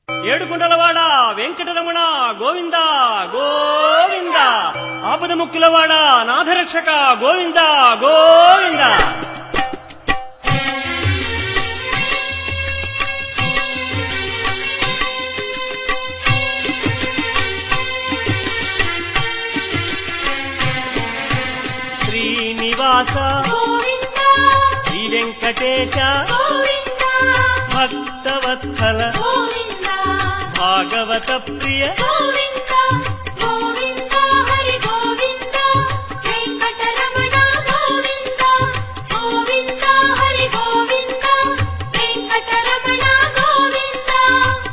ఏడుకుంటలవాడ వెంకటరమణ గోవింద గోవింద, ఆపద ముక్కులవాడ నాథరక్షక గోవింద గోవింద. శ్రీనివాస శ్రీ వెంకటేశ భక్తవత్సల భాగవత ప్రియ గోవింద గోవింద హరి గోవింద వెంకటరమణ గోవింద గోవింద హరి గోవింద వెంకటరమణ గోవింద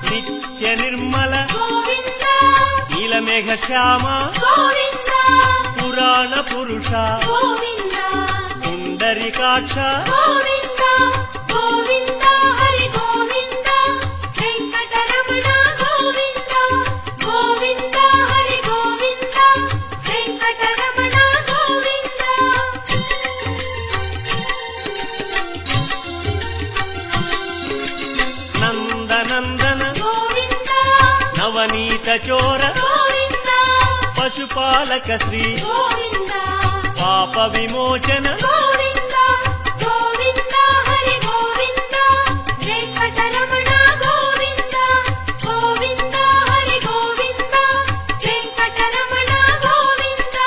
నిత్య నిర్మల గోవింద నీలమేఘ శ్యామ గోవింద పురాణ పురుష గోవింద పుండరీకాక్ష గోవింద గోవింద హరి గోవింద వెంకటరమణ గోవింద గోవింద హరి గోవింద వెంకటరమణ గోవింద. నందనందన గోవింద నవనీత చోర గోవింద పశుపాలక శ్రీ గోవింద పాప విమోచన గోవింద గోవింద హరి గోవింద వెంకటరమణ గోవింద గోవింద హరి గోవింద వెంకటరమణ గోవింద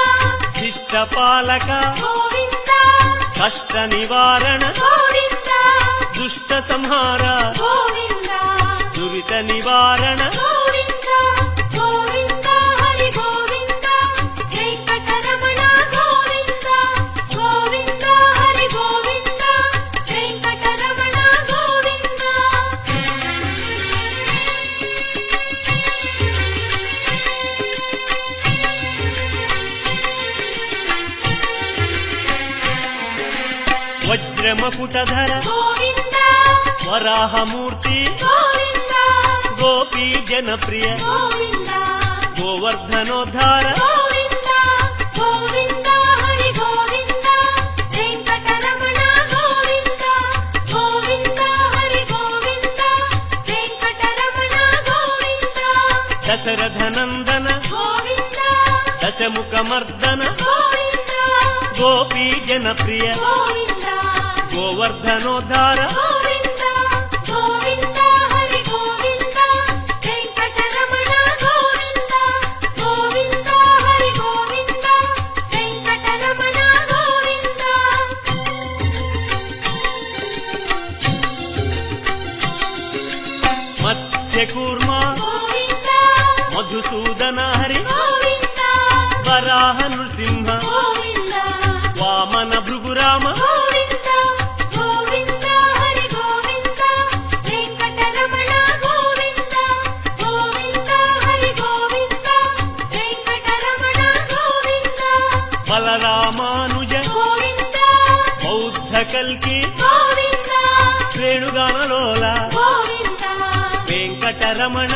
శిష్టపాలక గోవింద కష్ట నివారణ గోవింద దుష్ట సంహార గోవింద దురిత నివారణ గోవింద గోవింద హరి గోవింద వెంకటరమణ గోవింద గోవింద హరి గోవింద వెంకటరమణ గోవింద. వజ్రమకుటధర గోవింద వరాహమూర్తి గోవింద గోపీ జనప్రియ గోవింద గోవర్ధనోద్ధార గోవింద గోవింద హరి గోవింద వెంకటరమణ గోవింద గోవింద హరి గోవింద వెంకటరమణ గోవింద దశరథనందన గోవింద దశముఖమర్దన గోవింద గోపీ జనప్రియ గోవింద గోవర్ధనోద్ధార గోవింద గోవింద హరి గోవింద వెంకటరమణ గోవింద గోవింద హరి గోవింద వెంకటరమణ గోవింద. మత్స్యకూర్మ గోవింద మధుసూదన హరి గోవింద వరాహ నృసింహ గోవింద వామన భృగురామ గోవింద గోవింద హరి గోవింద వెంకటరమణ గోవింద గోవింద హరి గోవింద వెంకటరమణ గోవింద బలరామానుజ గోవింద బౌద్ధ కల్కి గోవింద శ్రేణుగానలోల గోవింద వెంకటరమణ